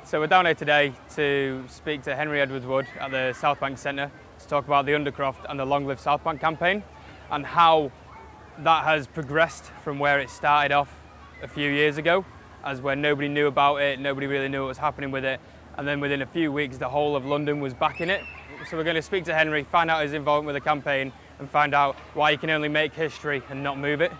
So we're down here today to speak to Henry Edwards-Wood at the Southbank Centre to talk about the Undercroft and the Long Live Southbank campaign and how that has progressed from where it started off a few years ago, as where nobody knew about it, nobody really knew what was happening with it, and then within a few weeks the whole of London was backing it. So we're going to speak to Henry, find out his involvement with the campaign and find out why you can only make history and not move it.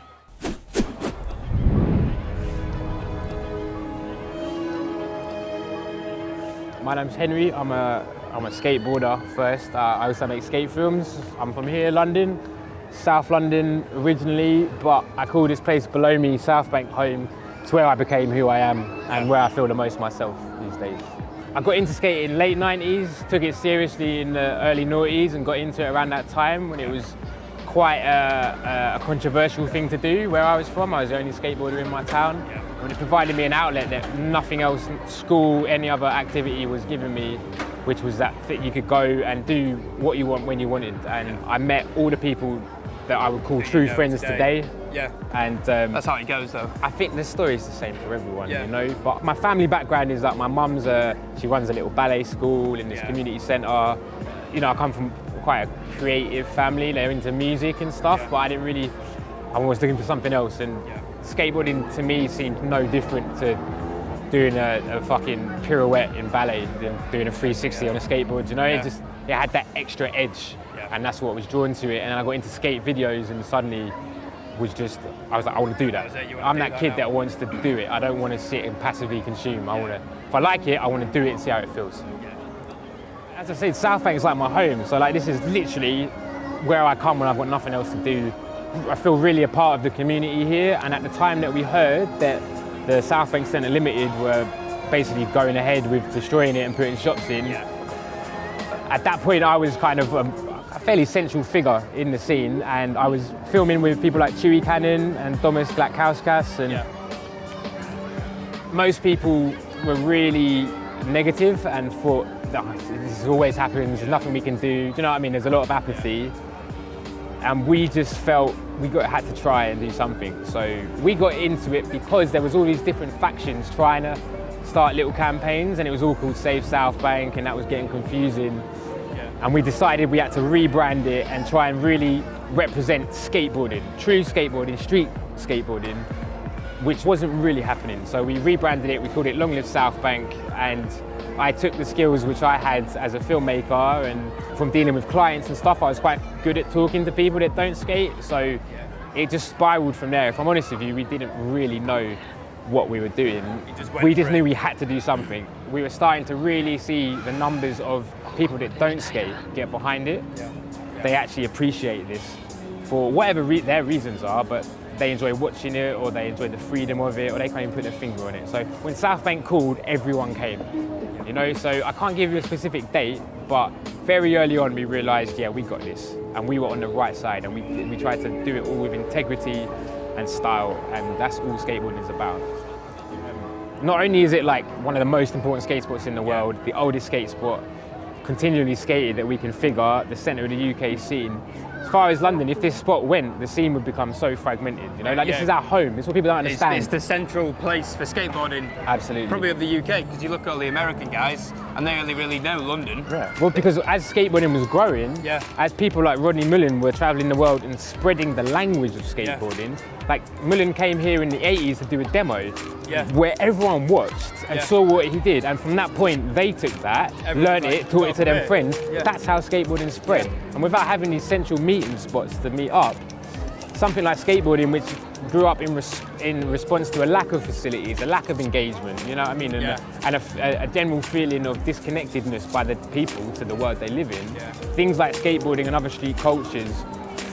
My name's Henry. I'm a skateboarder first. I also make skate films. I'm from here, London, South London originally, but I call this place below me Southbank home. It's where I became who I am and where I feel the most myself these days. I got into skating in late 90s, took it seriously in the early noughties and got into it around that time when it was quite a controversial thing to do where I was from. I was the only skateboarder in my town. And it provided me an outlet that nothing else, school, any other activity was giving me, which was that you could go and do what you want when you wanted. And I met all the people that I would call true friends today. Yeah. And that's how it goes though. I think the story is the same for everyone, you know. But my family background is like my mum's she runs a little ballet school in this community centre. You know, I come from quite a creative family. They're into music and stuff, but I was looking for something else. And skateboarding to me seemed no different to doing a fucking pirouette in ballet than doing a 360 on a skateboard, you know? It had that extra edge, and that's what was drawn to it. And then I got into skate videos and suddenly I was like, I want to do that. I'm that kid that wants to do it. I don't want to sit and passively consume. If I like it, I want to do it and see how it feels. As I said, Southbank is like my home. So like this is literally where I come when I've got nothing else to do. I feel really a part of the community here, and at the time that we heard that the Southbank Centre Limited were basically going ahead with destroying it and putting shops in, at that point I was kind of a fairly central figure in the scene, and I was filming with people like Chewy Cannon and Thomas Glakauskas, and most people were really negative and thought, this always happens, there's nothing we can do, you know what I mean, there's a lot of apathy. And we just felt had to try and do something. So we got into it because there was all these different factions trying to start little campaigns, and it was all called Save Southbank, and that was getting confusing. And we decided we had to rebrand it and try and really represent skateboarding, true skateboarding, street skateboarding, which wasn't really happening. So we rebranded it, we called it Long Live Southbank, and I took the skills which I had as a filmmaker and from dealing with clients and stuff. I was quite good at talking to people that don't skate, so it just spiraled from there. If I'm honest with you, we didn't really know what we were doing. We just knew we had to do something. We were starting to really see the numbers of people that don't skate get behind it. They actually appreciate this for whatever their reasons are, but they enjoy watching it, or they enjoy the freedom of it, or they can't even put their finger on it. So when Southbank called, everyone came. You know, so I can't give you a specific date, but very early on we realised, we got this, and we were on the right side, and we tried to do it all with integrity and style, and that's all skateboarding is about. Not only is it like one of the most important skate spots in the world, the oldest skate spot, continually skated that we can figure, the centre of the UK scene. As far as London, if this spot went, the scene would become so fragmented. You know, like this is our home. This is what people don't understand. It's the central place for skateboarding. Absolutely. Probably of the UK, because you look at all the American guys, and they only really know London. Well, because as skateboarding was growing, as people like Rodney Mullen were travelling the world and spreading the language of skateboarding, like Mullen came here in the 80s to do a demo, where everyone watched and saw what he did, and from that point they took that, learned it, taught it to their friends. That's how skateboarding spread. And without having these central meeting spots to meet up, something like skateboarding, which grew up in response to a lack of facilities, a lack of engagement, you know what I mean, and a general feeling of disconnectedness by the people to the world they live in. Things like skateboarding and other street cultures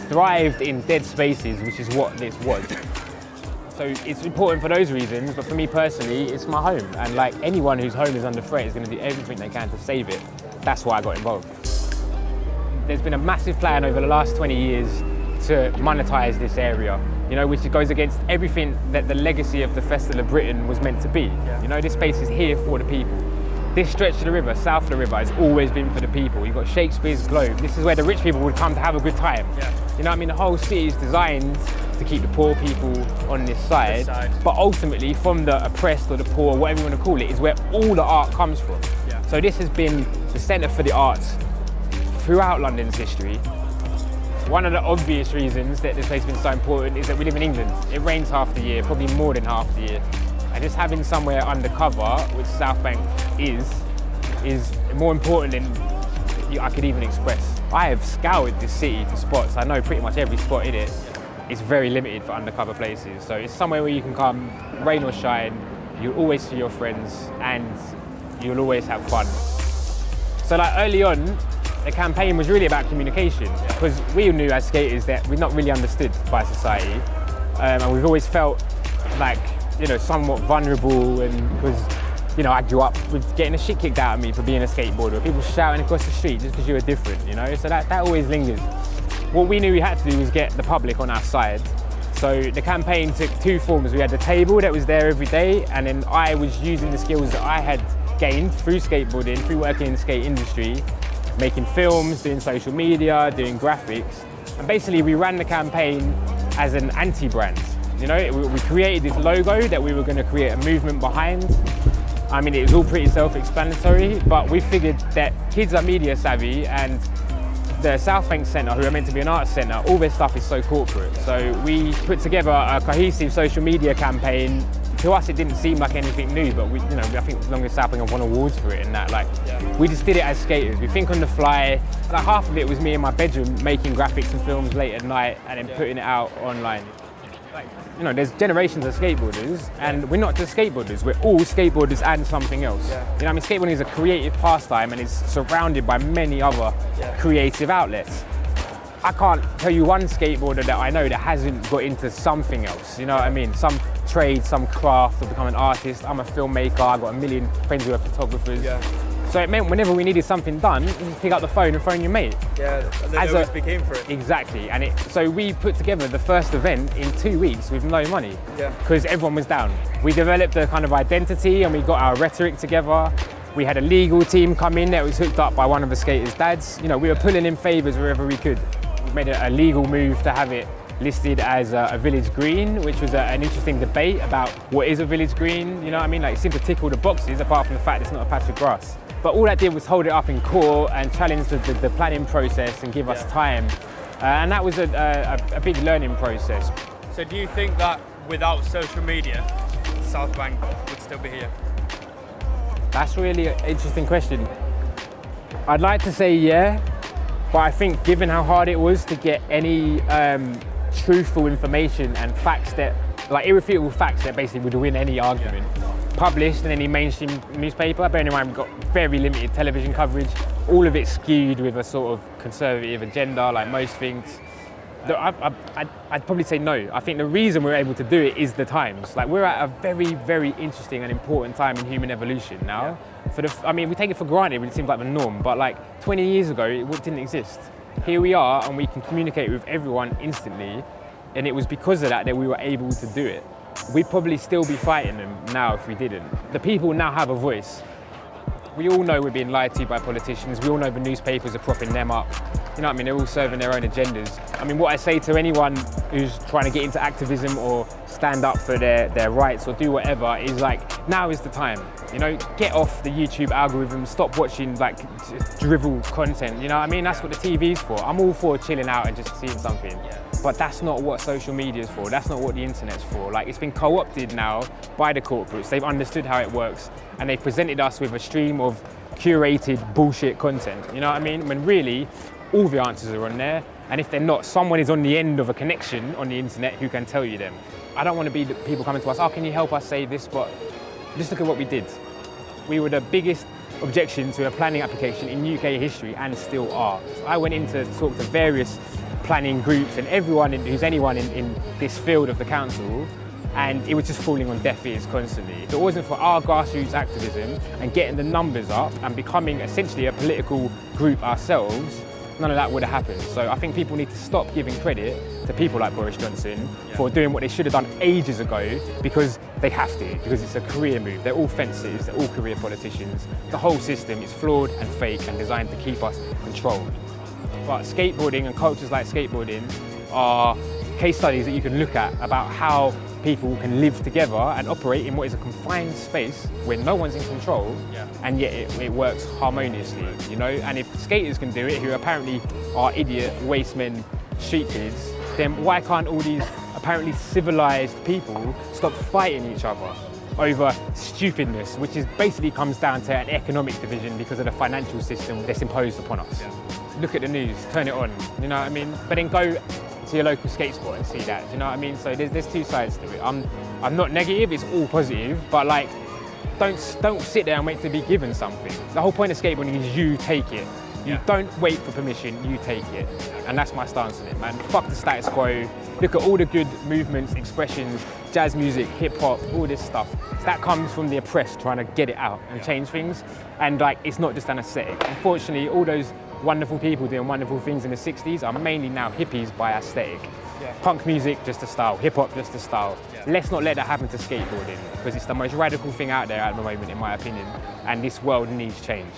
thrived in dead spaces, which is what this was. So it's important for those reasons, but for me personally, it's my home. And like anyone whose home is under threat is going to do everything they can to save it. That's why I got involved. There's been a massive plan over the last 20 years to monetize this area, you know, which goes against everything that the legacy of the Festival of Britain was meant to be. You know, this space is here for the people. This stretch of the river, south of the river, has always been for the people. You've got Shakespeare's Globe. This is where the rich people would come to have a good time. You know what I mean? The whole city is designed to keep the poor people on this side. But ultimately, from the oppressed or the poor, whatever you want to call it, is where all the art comes from. Yeah. So this has been the centre for the arts throughout London's history. One of the obvious reasons that this place has been so important is that we live in England. It rains half the year, probably more than half the year. And just having somewhere undercover, which Southbank is more important than I could even express. I have scoured this city for spots. I know pretty much every spot in it. It's very limited for undercover places. So it's somewhere where you can come, rain or shine, you'll always see your friends and you'll always have fun. So like early on, the campaign was really about communication, because we knew as skaters that we're not really understood by society, and we've always felt like, you know, somewhat vulnerable, and because, you know, I grew up with getting the shit kicked out of me for being a skateboarder, people shouting across the street just because you were different, you know, so that always lingers. What we knew we had to do was get the public on our side. So the campaign took two forms. We had the table that was there every day, and then I was using the skills that I had gained through skateboarding, through working in the skate industry, making films, doing social media, doing graphics. And basically we ran the campaign as an anti-brand. You know, we created this logo that we were going to create a movement behind. I mean, it was all pretty self-explanatory, but we figured that kids are media savvy, and the Southbank Centre, who are meant to be an arts centre, all their stuff is so corporate. So we put together a cohesive social media campaign. To us, it didn't seem like anything new, but I think as long as Southbank have won awards for it and that, we just did it as skaters. We think on the fly. Like half of it was me in my bedroom making graphics and films late at night and then putting it out online. You know, there's generations of skateboarders, and we're not just skateboarders, we're all skateboarders and something else. You know what I mean, skateboarding is a creative pastime and it's surrounded by many other creative outlets. I can't tell you one skateboarder that I know that hasn't got into something else, you know what I mean? Some trade, some craft, or become an artist. I'm a filmmaker, I've got a million friends who are photographers. So it meant whenever we needed something done, you just pick up the phone and phone your mate. Yeah, and they always became for it. Exactly, and so we put together the first event in 2 weeks with no money, because everyone was down. We developed a kind of identity and we got our rhetoric together. We had a legal team come in that was hooked up by one of the skaters' dads. You know, we were pulling in favours wherever we could. We made a legal move to have it listed as a village green, which was an interesting debate about what is a village green, you know what I mean? Like, it seemed to tick all the boxes apart from the fact it's not a patch of grass. But all that did was hold it up in court and challenge the planning process and give us time. And that was a big learning process. So do you think that without social media, Southbank would still be here? That's really an interesting question. I'd like to say yeah, but I think given how hard it was to get any truthful information and facts that, like irrefutable facts that basically would win any argument, published in any mainstream newspaper, bearing in mind we've got very limited television coverage, all of it skewed with a sort of conservative agenda, like most things. I'd probably say no. I think the reason we're able to do it is the times. Like, we're at a very, very interesting and important time in human evolution now. I mean, we take it for granted, but it seems like the norm, but like 20 years ago, it didn't exist. Here we are, and we can communicate with everyone instantly, and it was because of that we were able to do it. We'd probably still be fighting them now if we didn't. The people now have a voice. We all know we're being lied to by politicians. We all know the newspapers are propping them up. You know what I mean? They're all serving their own agendas. I mean, what I say to anyone who's trying to get into activism or stand up for their rights or do whatever is like, now is the time. You know, get off the YouTube algorithm, stop watching like drivel content. You know what I mean? That's what the TV's for. I'm all for chilling out and just seeing something. But that's not what social media is for. That's not what the internet's for. Like, it's been co-opted now by the corporates. They've understood how it works, and they've presented us with a stream of curated bullshit content. You know what I mean? When really, all the answers are on there, and if they're not, someone is on the end of a connection on the internet who can tell you them. I don't want to be the people coming to us, oh, can you help us save this? But just look at what we did. We were the biggest objection to a planning application in UK history, and still are. So I went in to talk to various planning groups and everyone who's anyone in this field of the council, and it was just falling on deaf ears constantly. If it wasn't for our grassroots activism and getting the numbers up and becoming essentially a political group ourselves, none of that would have happened. So I think people need to stop giving credit to people like Boris Johnson for doing what they should have done ages ago, because they have to, because it's a career move. They're all fences, they're all career politicians. The whole system is flawed and fake and designed to keep us controlled. But skateboarding and cultures like skateboarding case studies that you can look at about how people can live together and operate in what is a confined space where no one's in control, and yet it works harmoniously, you know? And if skaters can do it, who apparently are idiot, waste men, street kids, then why can't all these apparently civilized people stop fighting each other over stupidness, which is basically comes down to an economic division because of the financial system that's imposed upon us. Look at the news, turn it on, you know what I mean? But then go to your local skate spot and see that, you know what I mean? So there's two sides to it. I'm not negative, it's all positive, but like, don't sit there and wait to be given something. The whole point of skateboarding is you take it. You don't wait for permission, you take it. And that's my stance on it, man. Fuck the status quo. Look at all the good movements, expressions, jazz music, hip hop, all this stuff. That comes from the oppressed trying to get it out and change things. And like, it's not just an aesthetic. Unfortunately, all those wonderful people doing wonderful things in the 60s are mainly now hippies by aesthetic. Punk music, just a style. Hip hop, just a style. Let's not let that happen to skateboarding, because it's the most radical thing out there at the moment, in my opinion. And this world needs change.